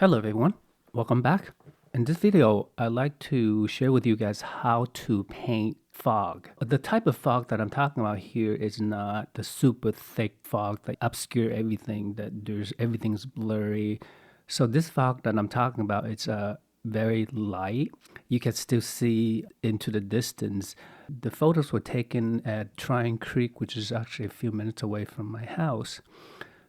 Hello everyone, welcome back. In this video, I'd like to share with you guys how to paint fog. The type of fog that I'm talking about here is not the super thick fog that obscure everything, that everything's blurry. So this fog that I'm talking about, it's very light. You can still see into the distance. The photos were taken at Trying Creek, which is actually a few minutes away from my house.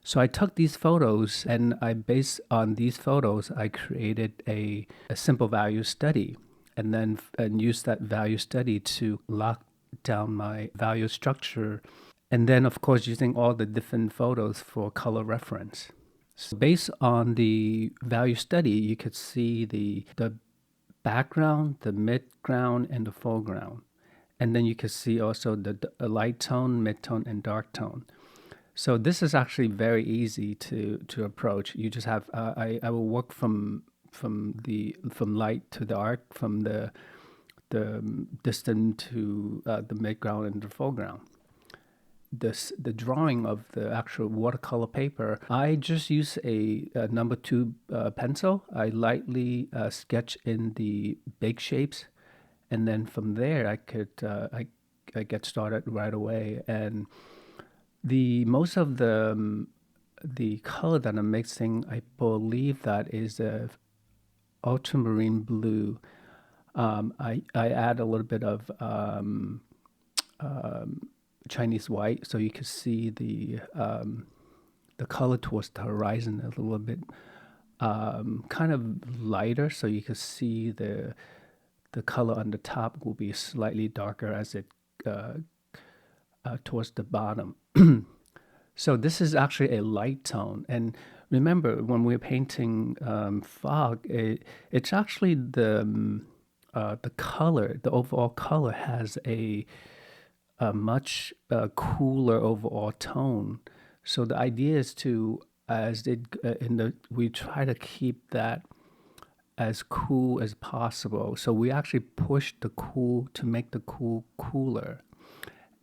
So I took these photos and based on these photos, I created a simple value study and then used that value study to lock down my value structure. And then, of course, using all the different photos for color reference. So based on the value study, you could see the background, the midground, and the foreground. And then you can see also the light tone, mid-tone, and dark tone. So this is actually very easy to approach. You just have I will work from light to dark, from the distant to the midground and the foreground. The drawing of the actual watercolor paper, I just use a number 2 pencil. I lightly sketch in the big shapes, and then from there I get started right away. And most of the color that I'm mixing, I believe that is a ultramarine blue. I add a little bit of Chinese white, so you can see the color towards the horizon a little bit kind of lighter, so you can see the color on the top will be slightly darker as it towards the bottom. So this is actually a light tone. And remember, when we're painting fog, it's actually the color, the overall color has a much cooler overall tone. So the idea is to, we try to keep that as cool as possible. So we actually push the cool to make the cool cooler,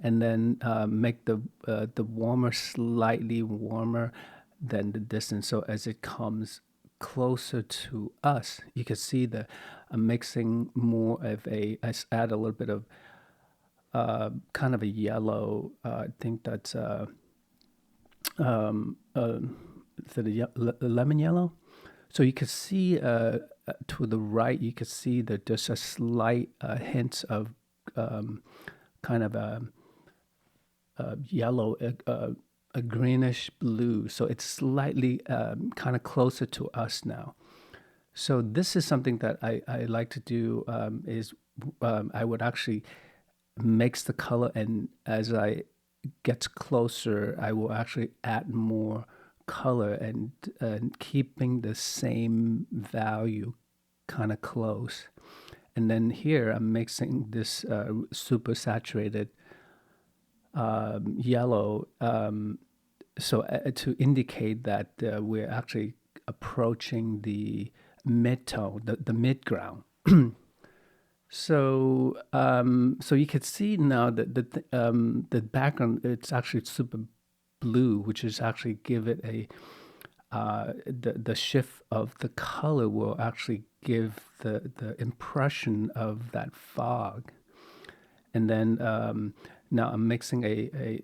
and then make the warmer slightly warmer than the distance. So as it comes closer to us, you can see I'm mixing more of I add a little bit of kind of a yellow. I think that's lemon yellow. So you can see to the right, you can see that there's a slight hint of kind of a yellow, a greenish blue. So it's slightly kind of closer to us now. So this is something that I like to do, is I would actually mix the color, and as I get closer, I will actually add more color and keeping the same value kind of close. And then here I'm mixing this super saturated yellow, so to indicate that we're actually approaching the mid-tone, the mid-ground. So you can see now that the background, it's actually super blue, which is actually give it the shift of the color will actually give the impression of that fog. And then now I'm mixing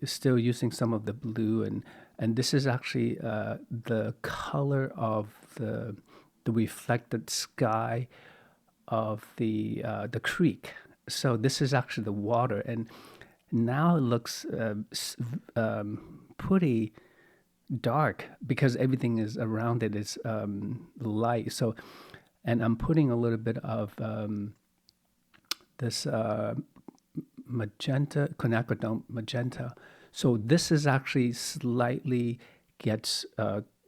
still using some of the blue, and this is actually the color of the reflected sky of the creek. So this is actually the water, and now it looks pretty dark because everything is around it is light. So, and I'm putting a little bit of this magenta, quinacridone magenta. So this is actually slightly gets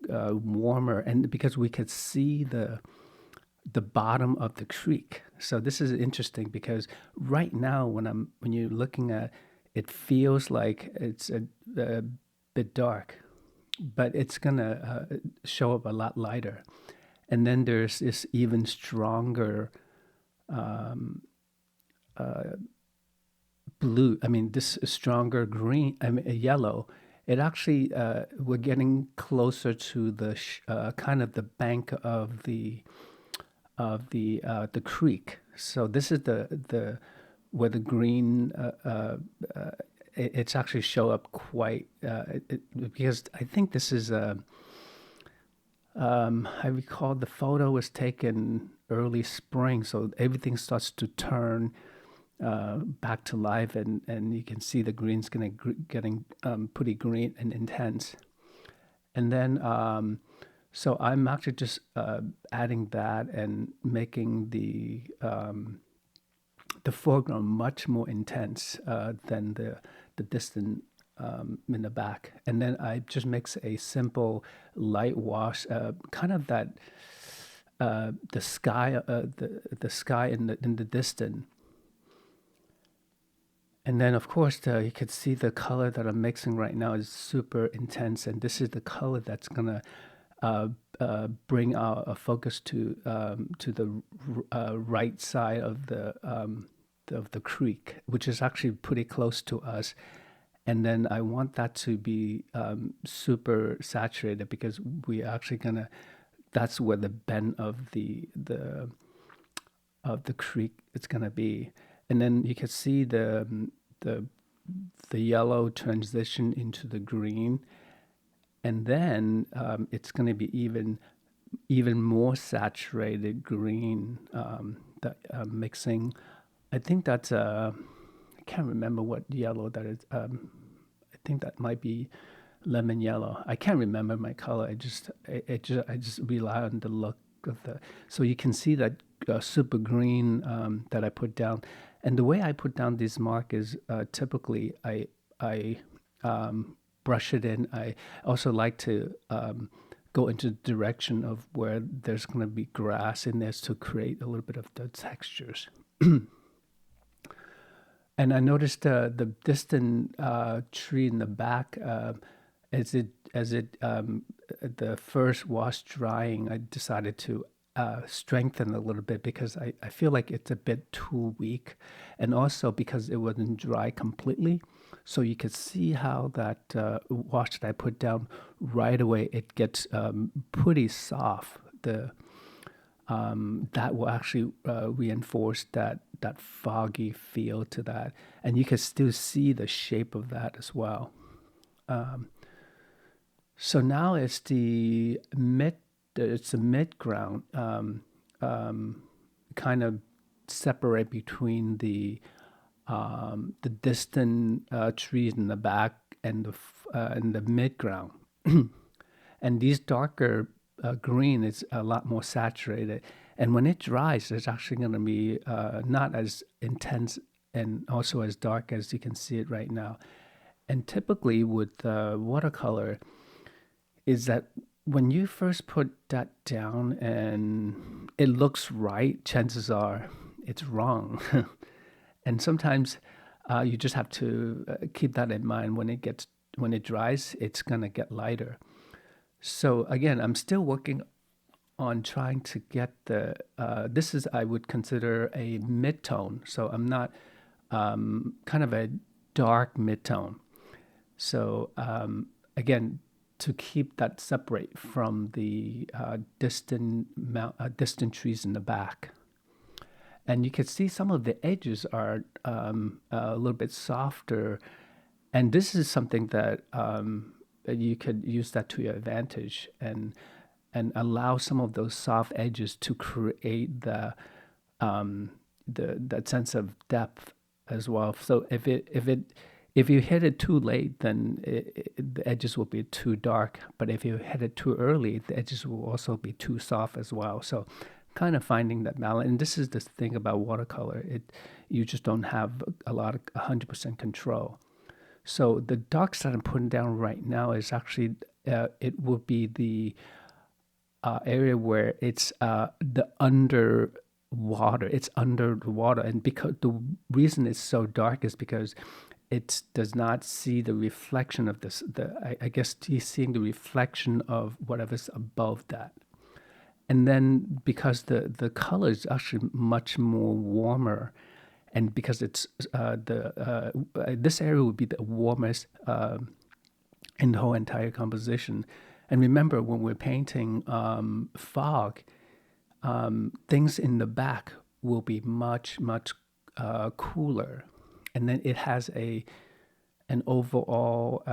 warmer, and because we could see the bottom of the creek. So this is interesting because right now when you're looking at it, feels like it's a bit dark, but it's gonna show up a lot lighter. And then there's this even stronger blue. I mean, this stronger green. I mean, yellow, It actually we're getting closer to the kind of the bank of the creek. So this is the where the green it's actually show up quite because I think this is I recall the photo was taken early spring, so everything starts to turn back to life, and you can see the greens getting pretty green and intense. And then, so I'm actually just adding that and making the foreground much more intense than the distant in the back. And then I just mix a simple light wash, kind of that the sky, the sky in the distance. And then, of course, you could see the color that I'm mixing right now is super intense, and this is the color that's gonna bring our a focus to the right side of the creek, which is actually pretty close to us. And then I want that to be super saturated because we're actually gonna. That's where the bend of the creek is gonna be, and then you can see the the yellow transition into the green, and then it's going to be even more saturated green that mixing. I think that's I can't remember what yellow that is. I think that might be lemon yellow. I can't remember my color. I just rely on the look of the. So you can see that super green that I put down, and the way I put down this mark is typically I brush it in. I also like to go into the direction of where there's going to be grass in there to create a little bit of the textures. And I noticed the distant tree in the back, as it the first wash drying, I decided to strengthen a little bit because I feel like it's a bit too weak, and also because it wasn't dry completely. So you could see how that wash that I put down right away, it gets pretty soft. The that will actually reinforce that foggy feel to that, and you can still see the shape of that as well. So now it's the mid ground, kind of separate between the distant trees in the back and the mid ground. And these darker green is a lot more saturated. And when it dries, it's actually going to be not as intense and also as dark as you can see it right now. And typically with watercolor, is that when you first put that down and it looks right, chances are it's wrong. And sometimes you just have to keep that in mind when it dries, it's gonna get lighter. So again, I'm still working on trying to get the this is I would consider a mid-tone. So I'm not kind of a dark mid-tone. So again, to keep that separate from the distant trees in the back. And you can see some of the edges are a little bit softer, and this is something that you could use that to your advantage and allow some of those soft edges to create the that sense of depth as well. So if you hit it too late, then the edges will be too dark. But if you hit it too early, the edges will also be too soft as well. So kind of finding that balance. And this is the thing about watercolor. You just don't have a lot of 100% control. So the darks that I'm putting down right now is actually it will be the area where it's the underwater. It's under the water, and because the reason it's so dark is because it does not see the reflection of this. I guess he's seeing the reflection of whatever's above that. And then because the color is actually much more warmer, and because it's the this area would be the warmest in the whole entire composition. And remember, when we're painting fog, things in the back will be much, much cooler. And then it has an overall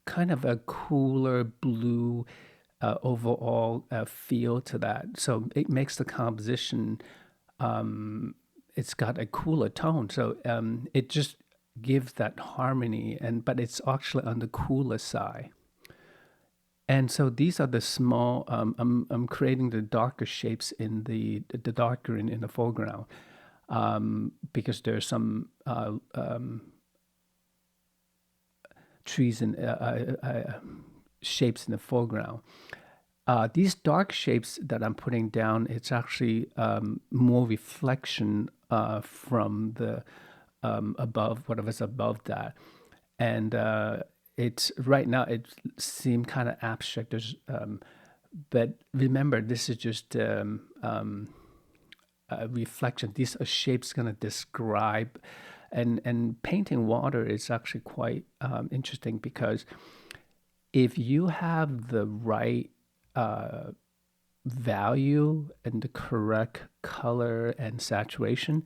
kind of a cooler blue overall feel to that. So it makes the composition, it's got a cooler tone. So it just gives that harmony, but it's actually on the cooler side. And so these are the small. I'm creating the darker shapes in the dark green in the foreground, because there's some trees and shapes in the foreground. These dark shapes that I'm putting down, it's actually more reflection from the above, whatever's above that. And it's right now it seemed kind of abstract. But remember, this is just a reflection. These are shapes going to describe, and painting water is actually quite interesting, because if you have the right value and the correct color and saturation,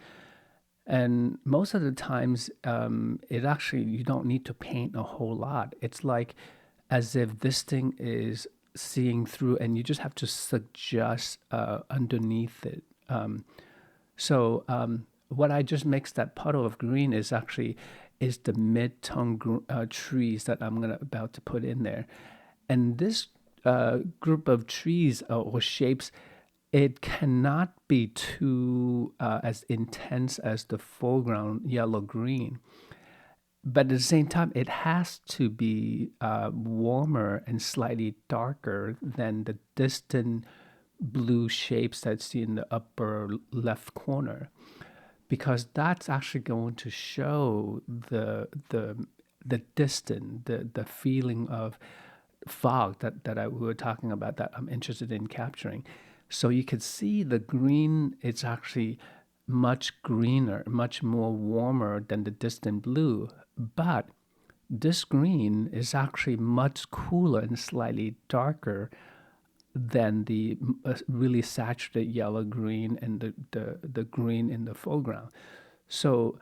and most of the times, it actually, you don't need to paint a whole lot. It's like as if this thing is seeing through, and you just have to suggest underneath it. What I just makes that puddle of green is the mid-tone trees that I'm about to put in there. And this group of trees or shapes, it cannot be too as intense as the foreground yellow green, but at the same time it has to be warmer and slightly darker than the distant blue shapes that's in the upper left corner, because that's actually going to show the distance, the feeling of fog that we were talking about, that I'm interested in capturing. So you could see the green, it's actually much greener, much more warmer than the distant blue. But this green is actually much cooler and slightly darker than the really saturated yellow green and the green in the foreground. So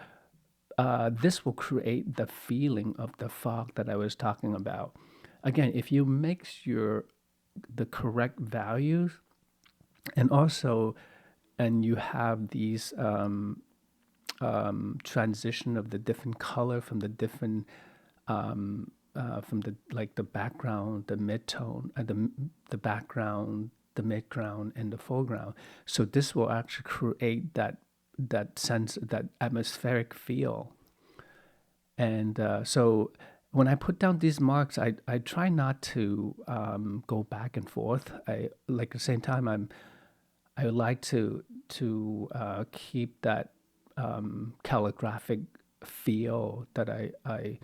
this will create the feeling of the fog that I was talking about. Again, if you mix the correct values, and also, and you have these transition of the different color from the different from the, like, the background, the mid-tone, the background, the midground, and the foreground. So this will actually create that sense, that atmospheric feel. And so when I put down these marks, I try not to go back and forth. Like, at the same time, I would like to keep that calligraphic feel, that I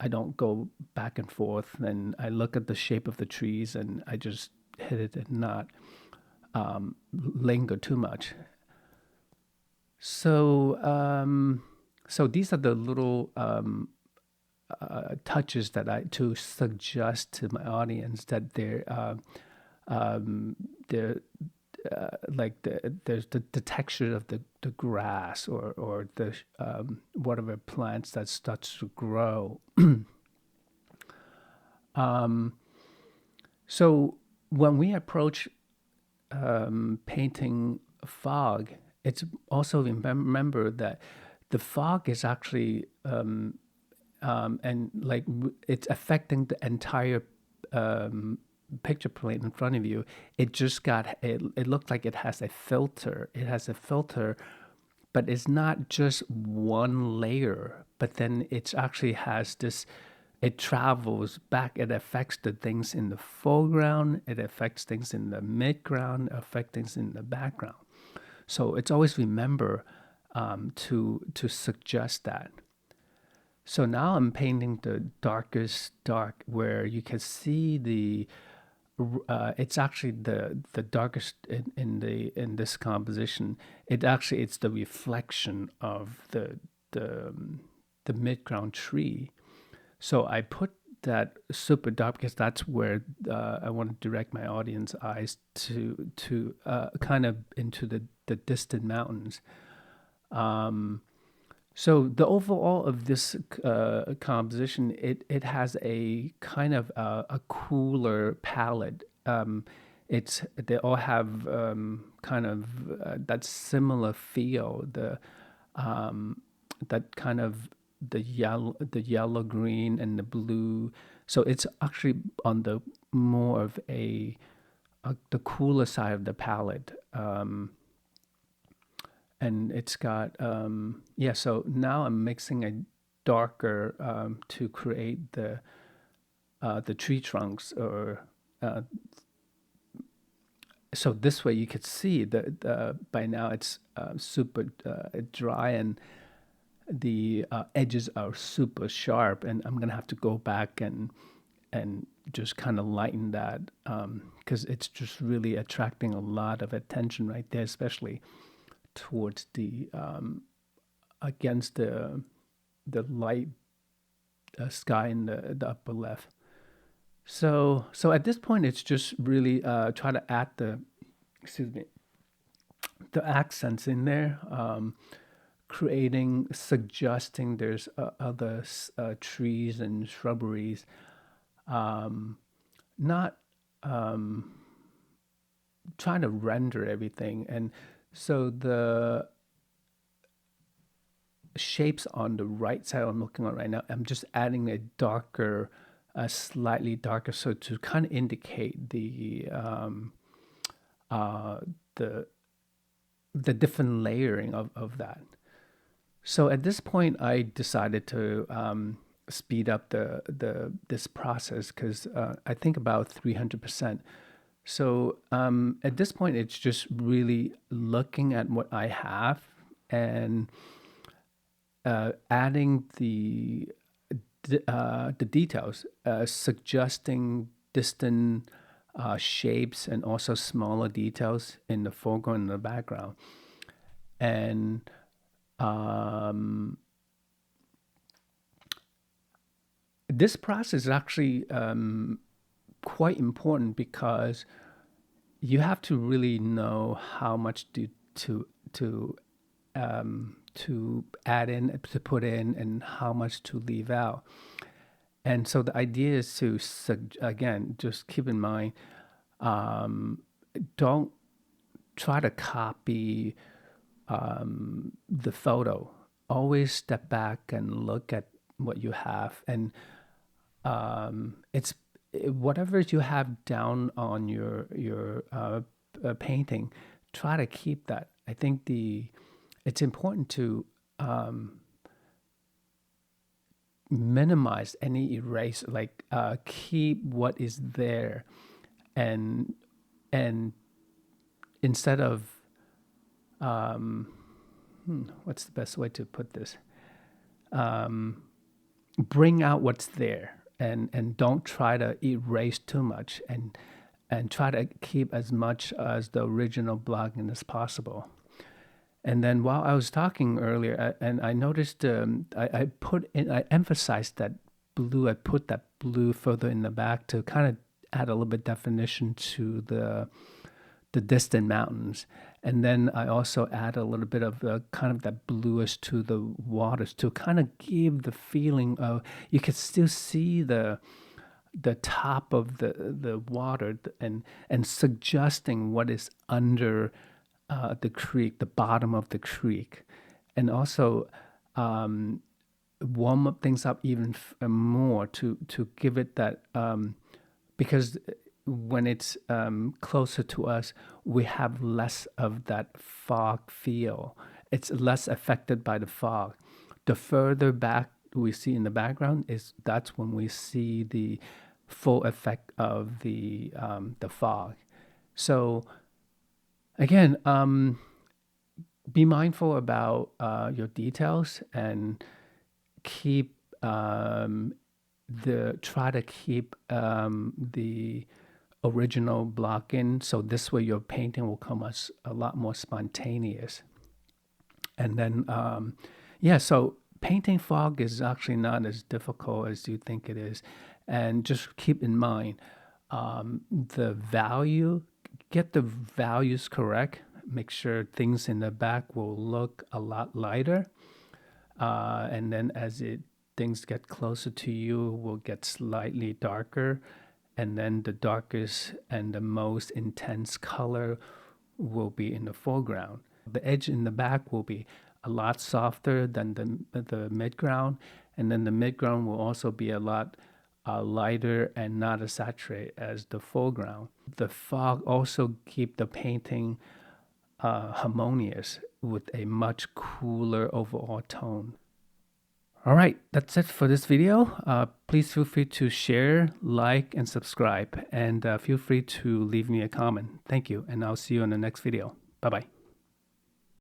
don't go back and forth, and I look at the shape of the trees and I just hit it and not linger too much. So these are the little touches that to suggest to my audience that they're like there's the texture of the grass, or the whatever plants that starts to grow. So when we approach painting fog, it's also remember that the fog is actually and like it's affecting the entire picture plane in front of you. It just got it looked like it has a filter. It has a filter, but it's not just one layer, but then it actually has this, it travels back. It affects the things in the foreground, it affects things in the midground, affects things in the background. So it's always remember to suggest that. So now I'm painting the darkest dark, where you can see it's actually the darkest in this composition. It's the reflection of the midground tree. So I put that super dark because that's where I want to direct my audience eyes to kind of into the distant mountains. Um, so the overall of this composition, it has a kind of a cooler palette. They all have kind of that similar feel. Um, that kind of the yellow, green, and the blue. So it's actually on the more of the cooler side of the palette. And it's got yeah. So now I'm mixing a darker to create the tree trunks, or so this way you could see that by now it's super dry, and the edges are super sharp, and I'm gonna have to go back and just kind of lighten that, because it's just really attracting a lot of attention right there, especially towards the against the light sky in the upper left. So at this point, it's just really try to add the, excuse me, the accents in there, creating, suggesting there's other trees and shrubberies, not trying to render everything. And so the shapes on the right side I'm looking at right now, I'm just adding a darker, a slightly darker, so to kind of indicate uh, the the different layering of that. So at this point, I decided to speed up the this process because I think about 300%. So at this point, it's just really looking at what I have and adding the details, suggesting distant shapes and also smaller details in the foreground and the background. And um, this process is actually quite important because you have to really know how much to to add in, to put in, and how much to leave out. And so the idea is to again just keep in mind, don't try to copy the photo. Always step back and look at what you have, and it's whatever you have down on your painting. Try to keep that. I think the it's important to minimize any erase, like keep what is there, and and instead of what's the best way to put this? Bring out what's there, and don't try to erase too much, and try to keep as much as the original blogging as possible. And then while I was talking earlier, and I noticed I put in, I emphasized that blue. I put that blue further in the back to kind of add a little bit definition to the distant mountains. And then I also add a little bit of kind of that bluish to the waters to kind of give the feeling of you could still see the top of the water, and suggesting what is under the creek, the bottom of the creek, and also warm up things up even more to give it that, because when it's closer to us, we have less of that fog feel. It's less affected by the fog. The further back we see in the background is that's when we see the full effect of the fog. So again, be mindful about your details, and keep try to keep the original block in, so this way your painting will come as a lot more spontaneous. And then yeah, so painting fog is actually not as difficult as you think it is. And just keep in mind the value, get the values correct. Make sure things in the back will look a lot lighter. And then as things get closer to you, will get slightly darker. And then the darkest and the most intense color will be in the foreground. The edge in the back will be a lot softer than the midground, and then the midground will also be a lot lighter and not as saturated as the foreground. The fog also keep the painting harmonious with a much cooler overall tone. All right, that's it for this video. Please feel free to share, like, and subscribe, and feel free to leave me a comment. Thank you, and I'll see you in the next video. Bye-bye.